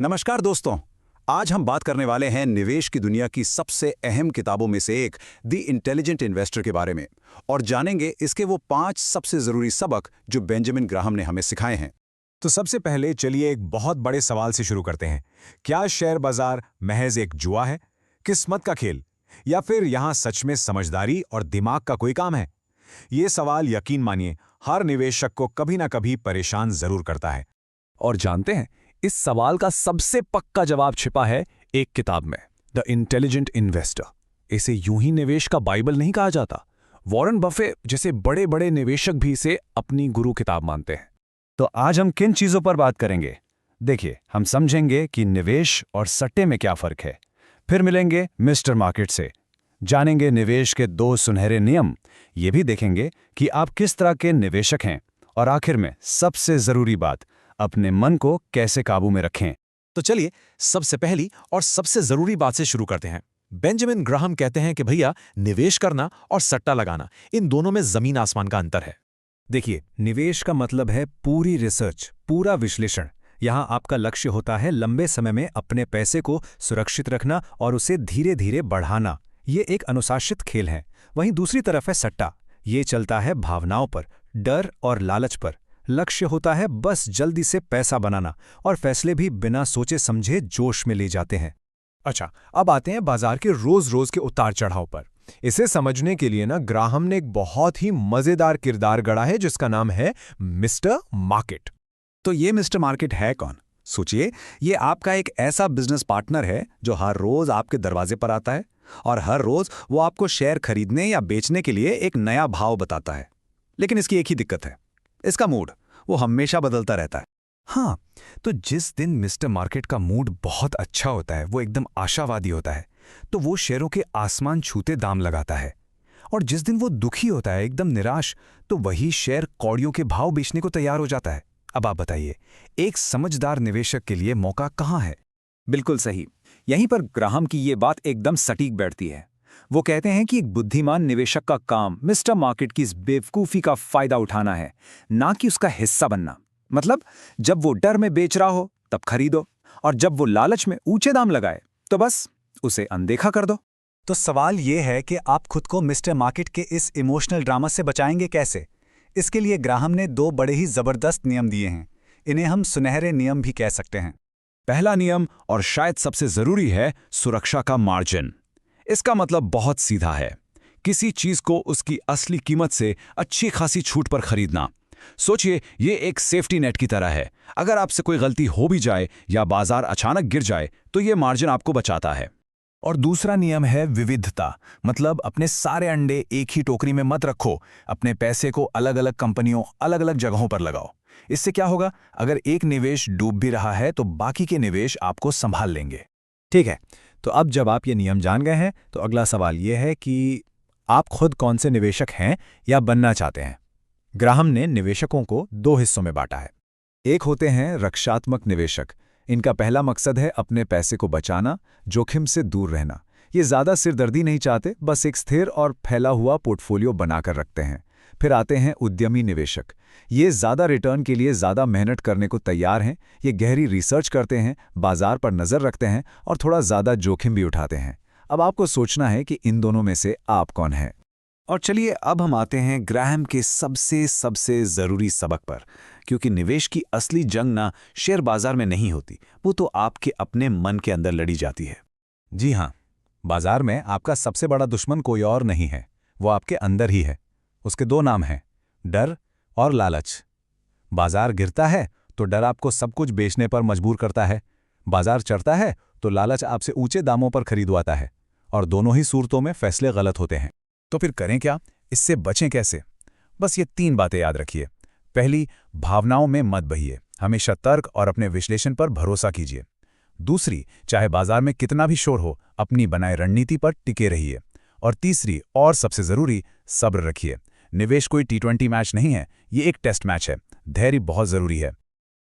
नमस्कार दोस्तों। आज हम बात करने वाले हैं निवेश की दुनिया की सबसे अहम किताबों में से एक द इंटेलिजेंट इन्वेस्टर के बारे में और जानेंगे इसके वो 5 सबसे जरूरी सबक जो बेंजामिन ग्राहम ने हमें सिखाए हैं। तो सबसे पहले चलिए एक बहुत बड़े सवाल से शुरू करते हैं। क्या शेयर बाजार महज एक जुआ है, किस्मत का खेल, या फिर यहां सच में समझदारी और दिमाग का कोई काम है? ये सवाल यकीन मानिए हर निवेशक को कभी ना कभी परेशान जरूर करता है। और जानते हैं, इस सवाल का सबसे पक्का जवाब छिपा है एक किताब में, द इंटेलिजेंट इन्वेस्टर। इसे यूं ही निवेश का बाइबल नहीं कहा जाता। वॉरेन बफे जैसे बड़े बड़े निवेशक भी इसे अपनी गुरु किताब मानते हैं। तो आज हम किन चीजों पर बात करेंगे? देखिए, हम समझेंगे कि निवेश और सट्टे में क्या फर्क है। फिर मिलेंगे मिस्टर मार्केट से, जानेंगे निवेश के 2 सुनहरे नियम। ये भी देखेंगे कि आप किस तरह के निवेशक हैं। और आखिर में सबसे जरूरी बात, अपने मन को कैसे काबू में रखें। तो चलिए सबसे पहली और सबसे जरूरी बात से शुरू करते हैं। बेंजामिन ग्राहम कहते हैं कि भैया, निवेश करना और सट्टा लगाना, इन दोनों में जमीन आसमान का अंतर है। देखिए, निवेश का मतलब है पूरी रिसर्च, पूरा विश्लेषण। यहां आपका लक्ष्य होता है लंबे समय में अपने पैसे को सुरक्षित रखना और उसे धीरे धीरे बढ़ाना। ये एक अनुशासित खेल है। वहीं दूसरी तरफ है सट्टा। ये चलता है भावनाओं पर, डर और लालच पर। लक्ष्य होता है बस जल्दी से पैसा बनाना और फैसले भी बिना सोचे समझे जोश में ले जाते हैं। अच्छा, अब आते हैं बाजार के रोज रोज के उतार चढ़ाव पर। इसे समझने के लिए ग्राहम ने एक बहुत ही मजेदार किरदार गढ़ा है जिसका नाम है मिस्टर मार्केट। तो ये मिस्टर मार्केट है कौन? सोचिए, ये आपका एक ऐसा बिजनेस पार्टनर है जो हर रोज आपके दरवाजे पर आता है और हर रोज वो आपको शेयर खरीदने या बेचने के लिए एक नया भाव बताता है। लेकिन इसकी एक ही दिक्कत है, इसका मूड वो हमेशा बदलता रहता है। हाँ, तो जिस दिन मिस्टर मार्केट का मूड बहुत अच्छा होता है, वो एकदम आशावादी होता है, तो वो शेयरों के आसमान छूते दाम लगाता है। और जिस दिन वो दुखी होता है, एकदम निराश, तो वही शेयर कौड़ियों के भाव बेचने को तैयार हो जाता है। अब आप बताइए, एक समझदार निवेशक के लिए मौका कहाँ है? बिल्कुल सही। यहीं पर ग्राहम की ये बात एकदम सटीक बैठती है। वो कहते हैं कि एक बुद्धिमान निवेशक का काम मिस्टर मार्केट की इस बेवकूफ़ी का फायदा उठाना है, ना कि उसका हिस्सा बनना। मतलब जब वो डर में बेच रहा हो तब खरीदो, और जब वो लालच में ऊंचे दाम लगाए तो बस उसे अनदेखा कर दो। तो सवाल ये है कि आप खुद को मिस्टर मार्केट के इस इमोशनल ड्रामा से बचाएंगे कैसे? इसके लिए ग्राहम ने 2 बड़े ही जबरदस्त नियम दिए हैं। इन्हें हम सुनहरे नियम भी कह सकते हैं। पहला नियम, और शायद सबसे जरूरी है, सुरक्षा का मार्जिन। इसका मतलब बहुत सीधा है, किसी चीज को उसकी असली कीमत से अच्छी खासी छूट पर खरीदना। सोचिए, ये एक सेफ्टी नेट की तरह है। अगर आपसे कोई गलती हो भी जाए या बाजार अचानक गिर जाए तो ये मार्जिन आपको बचाता है। और दूसरा नियम है विविधता। मतलब अपने सारे अंडे एक ही टोकरी में मत रखो। अपने पैसे को अलग अलग कंपनियों, अलग अलग जगहों पर लगाओ। इससे क्या होगा, अगर एक निवेश डूब भी रहा है तो बाकी के निवेश आपको संभाल लेंगे। ठीक है, तो अब जब आप ये नियम जान गए हैं, तो अगला सवाल ये है कि आप खुद कौन से निवेशक हैं या बनना चाहते हैं। ग्राहम ने निवेशकों को 2 हिस्सों में बांटा है। एक होते हैं रक्षात्मक निवेशक। इनका पहला मकसद है अपने पैसे को बचाना, जोखिम से दूर रहना। ये ज़्यादा सिरदर्दी नहीं चाहते, बस एक स्थिर और फैला हुआ पोर्टफोलियो बनाकर रखते हैं। फिर आते हैं उद्यमी निवेशक। ये ज़्यादा रिटर्न के लिए ज़्यादा मेहनत करने को तैयार हैं। ये गहरी रिसर्च करते हैं, बाजार पर नज़र रखते हैं और थोड़ा ज़्यादा जोखिम भी उठाते हैं। अब आपको सोचना है कि इन दोनों में से आप कौन हैं। और चलिए अब हम आते हैं ग्राहम के सबसे ज़रूरी सबक पर, क्योंकि निवेश की असली जंग ना शेयर बाजार में नहीं होती, वो तो आपके अपने मन के अंदर लड़ी जाती है। जी हाँ, बाजार में आपका सबसे बड़ा दुश्मन कोई और नहीं है, वो आपके अंदर ही है। उसके 2 नाम हैं, डर और लालच। बाजार गिरता है तो डर आपको सब कुछ बेचने पर मजबूर करता है। बाजार चढ़ता है तो लालच आपसे ऊंचे दामों पर खरीदवाता है। और दोनों ही सूरतों में फैसले गलत होते हैं। तो फिर करें क्या, इससे बचें कैसे? बस ये 3 बातें याद रखिए। पहली, भावनाओं में मत बहिए। हमेशा तर्क और अपने विश्लेषण पर भरोसा कीजिए। दूसरी, चाहे बाजार में कितना भी शोर हो, अपनी बनाए रणनीति पर टिके रहिए। और तीसरी और सबसे जरूरी, सब्र रखिए। निवेश कोई T20 मैच नहीं है, ये एक टेस्ट मैच है। धैर्य बहुत जरूरी है।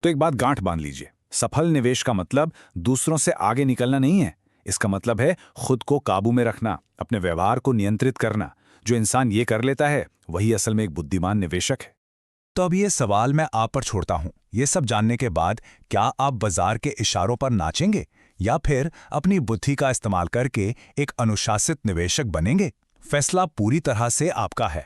तो एक बात गांठ बांध लीजिए, सफल निवेश का मतलब दूसरों से आगे निकलना नहीं है। इसका मतलब है खुद को काबू में रखना, अपने व्यवहार को नियंत्रित करना। जो इंसान ये कर लेता है वही असल में एक बुद्धिमान निवेशक है। तो अब ये सवाल मैं आप पर छोड़ता हूं, ये सब जानने के बाद क्या आप बाजार के इशारों पर नाचेंगे या फिर अपनी बुद्धि का इस्तेमाल करके एक अनुशासित निवेशक बनेंगे? फैसला पूरी तरह से आपका है।